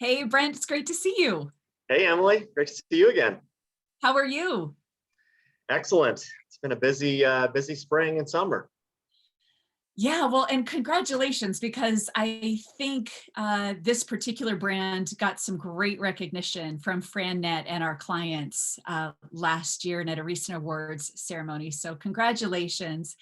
Hey, Brent, it's great to see you. Hey, Emily, great to see you again. How are you? Excellent. It's been a busy spring and summer. Yeah, well, and congratulations, because I think this particular brand got some great recognition from FranNet and our clients last year and at a recent awards ceremony. So congratulations.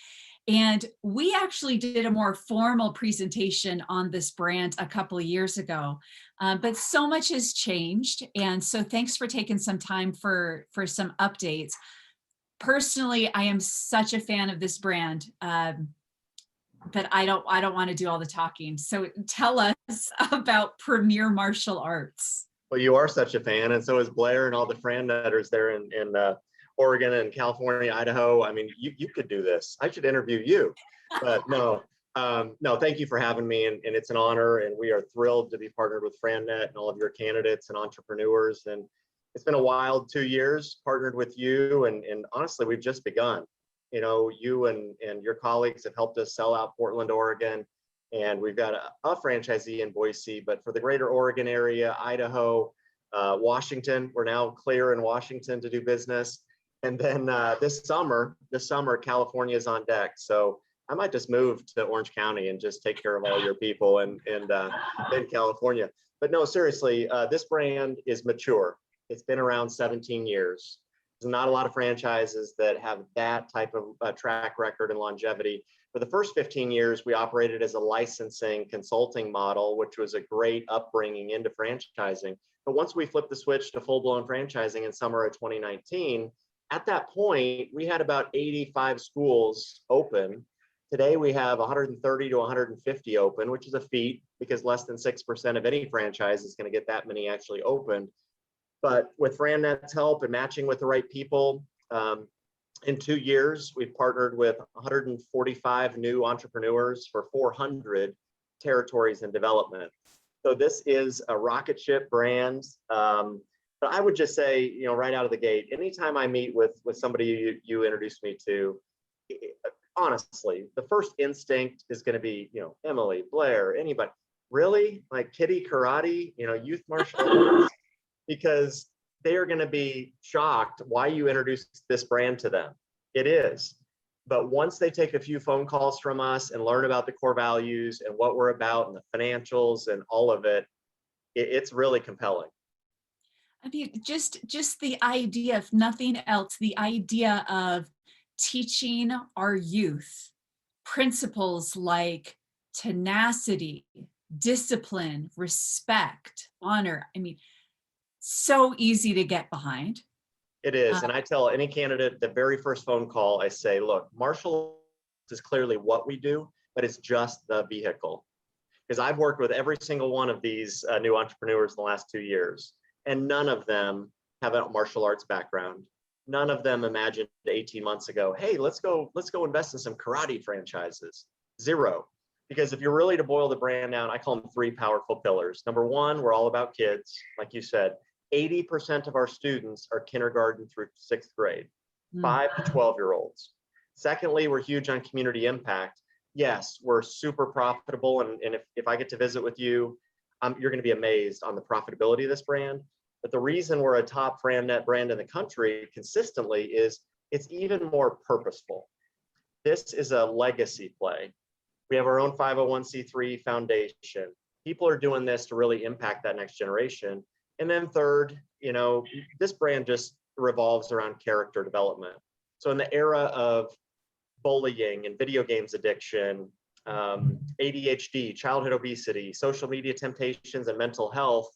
And we actually did a more formal presentation on this brand a couple of years ago, but so much has changed. And so thanks for taking some time for some updates. Personally, I am such a fan of this brand. But I don't want to do all the talking. So tell us about Premier Martial Arts. Well, you are such a fan, and so is Blair and all the FranNetters there in Oregon and California, Idaho. I mean, you could do this. I should interview you. But no, thank you for having me, and it's an honor, and we are thrilled to be partnered with FranNet and all of your candidates and entrepreneurs. And it's been a wild 2 years partnered with you, and honestly, we've just begun. You know, you and your colleagues have helped us sell out Portland, Oregon, and we've got a franchisee in Boise, but for the greater Oregon area, Idaho, Washington, we're now clear in Washington to do business. And then this summer, California is on deck. So I might just move to Orange County and just take care of all your people in California. But no, seriously, this brand is mature. It's been around 17 years. There's not a lot of franchises that have that type of track record and longevity. For the first 15 years, we operated as a licensing consulting model, which was a great upbringing into franchising. But once we flipped the switch to full-blown franchising in summer of 2019, at that point, we had about 85 schools open. Today, we have 130 to 150 open, which is a feat because less than 6% of any franchise is going to get that many actually opened. But with FranNet's help and matching with the right people, in 2 years, we've partnered with 145 new entrepreneurs for 400 territories in development. So this is a rocket ship brand. But I would just say, you know, right out of the gate, anytime I meet with somebody you introduced me to, honestly, the first instinct is going to be, you know, Emily, Blair, anybody. Really? Like kiddie karate, you know, youth martial arts? Because they are going to be shocked why you introduced this brand to them. It is. But once they take a few phone calls from us and learn about the core values and what we're about and the financials and all of it, it's really compelling. I mean, just the idea, if nothing else, the idea of teaching our youth principles like tenacity, discipline, respect, honor. I mean, so easy to get behind. It is. And I tell any candidate the very first phone call, I say, look, martial arts is clearly what we do, but it's just the vehicle. Because I've worked with every single one of these new entrepreneurs in the last 2 years, and none of them have a martial arts background. None of them imagined 18 months ago, hey, let's go invest in some karate franchises. Zero. Because if you're really to boil the brand down, I call them 3 powerful pillars. Number 1, we're all about kids. Like you said, 80% of our students are kindergarten through 6th grade, 5 to 12-year-olds. Secondly, we're huge on community impact. Yes, we're super profitable. And if I get to visit with you, you're going to be amazed on the profitability of this brand. But the reason we're a top FranNet brand in the country consistently is it's even more purposeful. This is a legacy play. We have our own 501c3 foundation. People are doing this to really impact that next generation. And then third, you know, this brand just revolves around character development. So in the era of bullying and video games addiction, ADHD, childhood obesity, social media temptations, and mental health,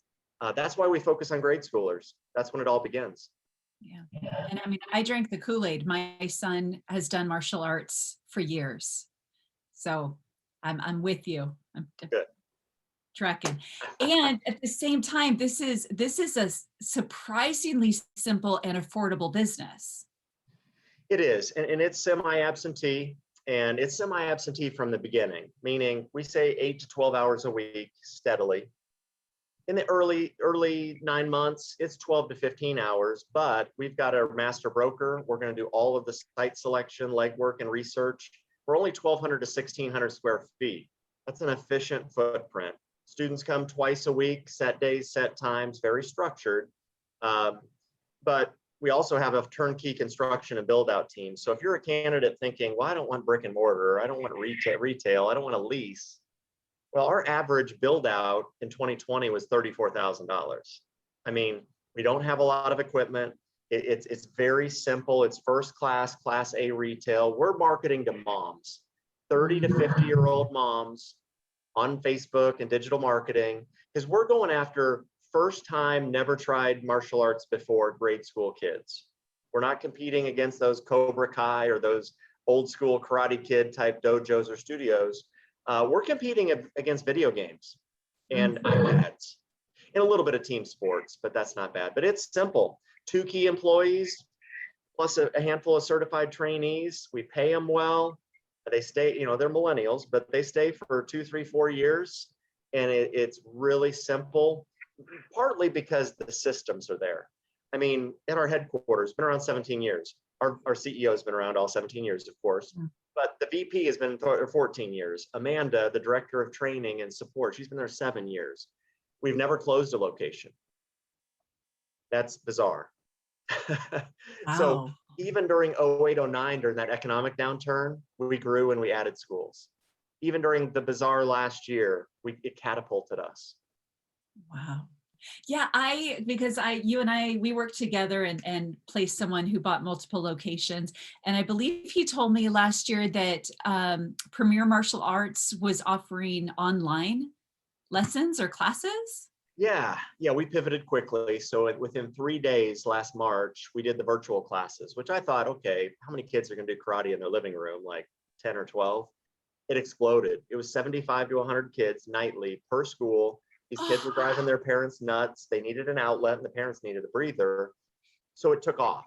that's why we focus on grade schoolers. That's when it all begins. Yeah. And I mean, I drank the Kool-Aid. My son has done martial arts for years. So I'm with you. I'm good. Tracking. And at the same time, this is a surprisingly simple and affordable business. It is, and it's semi-absentee, and it's semi-absentee from the beginning, meaning we say 8 to 12 hours a week steadily. In the early 9 months, it's 12 to 15 hours, but we've got a master broker. We're going to do all of the site selection, legwork, and research. We're only 1,200 to 1,600 square feet. That's an efficient footprint. Students come twice a week, set days, set times, very structured. But we also have a turnkey construction and build out team. So if you're a candidate thinking, well, I don't want brick and mortar, I don't want retail, I don't want to lease. Well, our average build out in 2020 was $34,000. I mean, we don't have a lot of equipment. It's very simple. It's first class, class A retail. We're marketing to moms, 30 to 50-year-old moms on Facebook and digital marketing, because we're going after first time, never tried martial arts before grade school kids. We're not competing against those Cobra Kai or those old school Karate Kid type dojos or studios. We're competing against video games and iPads and a little bit of team sports, but that's not bad. But it's simple. 2 key employees plus a handful of certified trainees. We pay them well. They stay, they're millennials, but they stay for 2, 3, 4 years. And it's really simple, partly because the systems are there. I mean, at our headquarters, been around 17 years. Our CEO has been around all 17 years, of course, but the VP has been 14 years. Amanda, the director of training and support, she's been there 7 years. We've never closed a location. That's bizarre. So Wow. even during 08, 09, during that economic downturn, we grew and we added schools. Even during the bizarre last year, it catapulted us. Wow. Yeah, you and I, we worked together and placed someone who bought multiple locations. And I believe he told me last year that Premier Martial Arts was offering online lessons or classes. Yeah, we pivoted quickly. So within 3 days last March, we did the virtual classes, which I thought, okay, how many kids are going to do karate in their living room? Like 10 or 12? It exploded. It was 75 to 100 kids nightly per school. These kids were driving their parents nuts. They needed an outlet and the parents needed a breather. So it took off.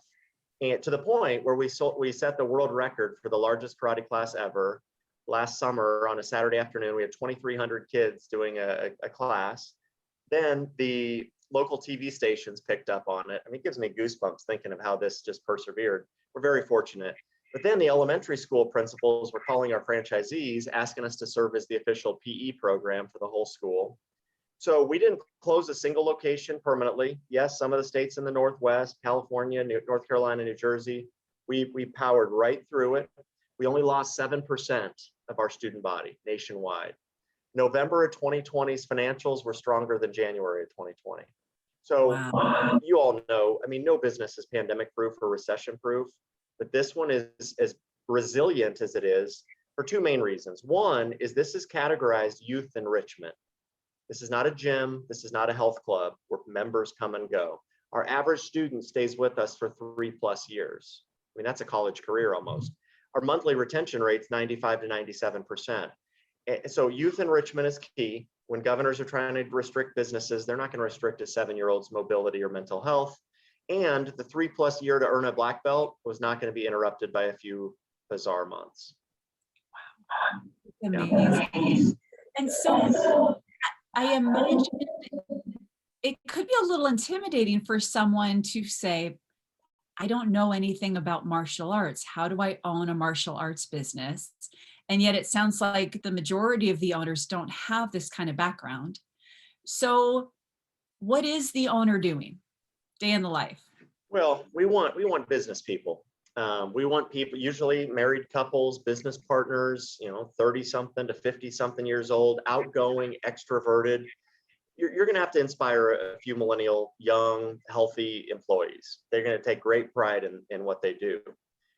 And to the point where we set the world record for the largest karate class ever. Last summer on a Saturday afternoon, we had 2,300 kids doing a class. Then the local TV stations picked up on it. I mean, it gives me goosebumps thinking of how this just persevered. We're very fortunate. But then the elementary school principals were calling our franchisees, asking us to serve as the official PE program for the whole school. So we didn't close a single location permanently. Yes, some of the states in the Northwest, California, North Carolina, New Jersey, we powered right through it. We only lost 7% of our student body nationwide. November of 2020's financials were stronger than January of 2020. So Wow. you all know, I mean, no business is pandemic proof or recession proof, but this one is as resilient as it is for 2 main reasons. One is this is categorized youth enrichment. This is not a gym. This is not a health club where members come and go. Our average student stays with us for 3+ years. I mean, that's a college career almost. Our monthly retention rate's 95 to 97%. So youth enrichment is key. When governors are trying to restrict businesses, they're not going to restrict a 7-year-old's mobility or mental health. And the 3+ year to earn a black belt was not going to be interrupted by a few bizarre months. Amazing. And so I imagine it could be a little intimidating for someone to say, I don't know anything about martial arts. How do I own a martial arts business? And yet it sounds like the majority of the owners don't have this kind of background. So what is the owner doing day in the life? Well, we want business people. We want people, usually married couples, business partners, 30-something to 50-something years old, outgoing, extroverted. You're going to have to inspire a few millennial, young, healthy employees. They're going to take great pride in what they do.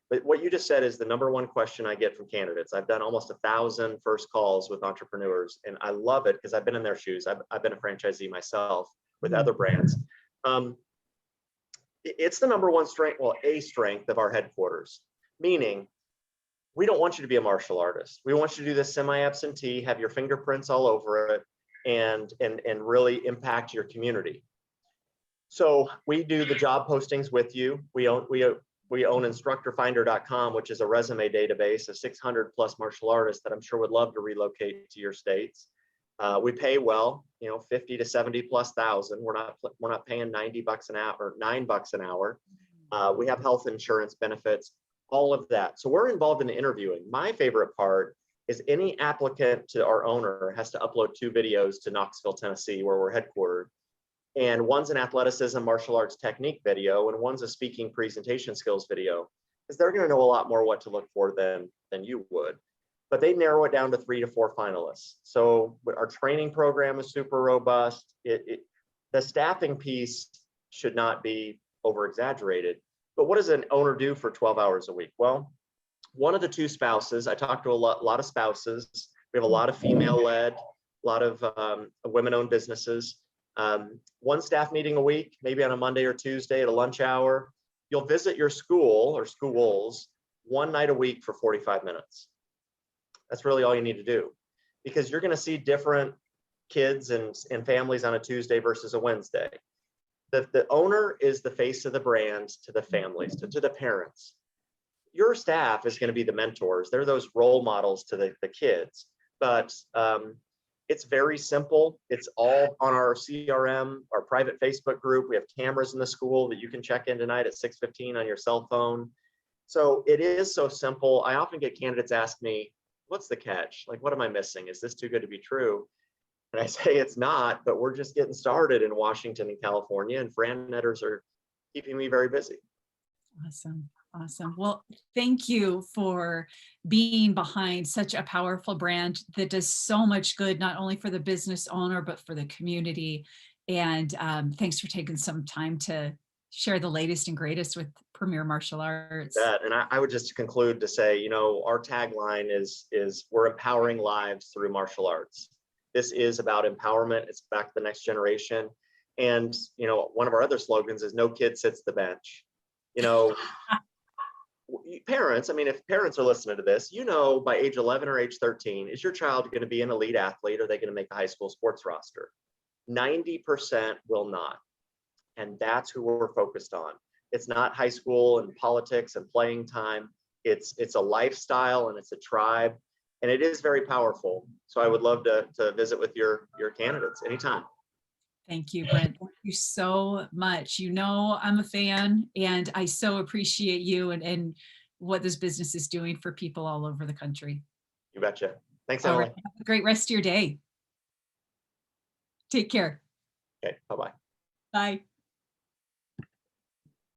But what you just said is the number one question I get from candidates. I've done almost 1,000 first calls with entrepreneurs, and I love it because I've been in their shoes. I've been a franchisee myself with other brands. It's the number one strength, well, a strength of our headquarters, meaning we don't want you to be a martial artist. We want you to do this semi-absentee, have your fingerprints all over it, and really impact your community. So we do the job postings with you. We own instructorfinder.com, which is a resume database of 600+ martial artists that I'm sure would love to relocate to your states. We pay well, 50 to 70+ thousand. We're not paying $90 an hour or $9 an hour. We have health insurance benefits, all of that. So we're involved in the interviewing. My favorite part is any applicant to our owner has to upload 2 videos to Knoxville, Tennessee, where we're headquartered. And one's an athleticism, martial arts technique video, and one's a speaking presentation skills video, because they're going to know a lot more what to look for than you would. But they narrow it down to 3 to 4 finalists. So our training program is super robust. The staffing piece should not be over exaggerated. But what does an owner do for 12 hours a week? Well, one of the 2 spouses, I talked to a lot of spouses. We have a lot of female-led, a lot of women-owned businesses. 1 staff meeting a week, maybe on a Monday or Tuesday at a lunch hour. You'll visit your school or schools 1 night a week for 45 minutes. That's really all you need to do, because you're going to see different kids and families on a Tuesday versus a Wednesday. The owner is the face of the brand to the families, to the parents. Your staff is going to be the mentors. They're those role models to the kids. But it's very simple. It's all on our CRM, our private Facebook group. We have cameras in the school that you can check in tonight at 6:15 on your cell phone. So it is so simple. I often get candidates ask me, what's the catch? Like, what am I missing? Is this too good to be true? And I say it's not, but we're just getting started in Washington and California, and FranNetters are keeping me very busy. Awesome. Awesome. Well, thank you for being behind such a powerful brand that does so much good, not only for the business owner, but for the community. And thanks for taking some time to share the latest and greatest with Premier Martial Arts. And I would just conclude to say, you know, our tagline is we're empowering lives through martial arts. This is about empowerment. It's back to the next generation. And, you know, one of our other slogans is no kid sits the bench. You know, parents, I mean, if parents are listening to this, you know, by age 11 or age 13, is your child going to be an elite athlete? Or are they going to make a high school sports roster? 90% will not. And that's who we're focused on. It's not high school and politics and playing time. It's a lifestyle and it's a tribe, and it is very powerful. So I would love to visit with your candidates anytime. Thank you, Brent. Thank you so much. You know, I'm a fan, and I so appreciate you and what this business is doing for people all over the country. You betcha. Thanks, All Emily. right. Have a great rest of your day. Take care. Okay, bye-bye. Bye.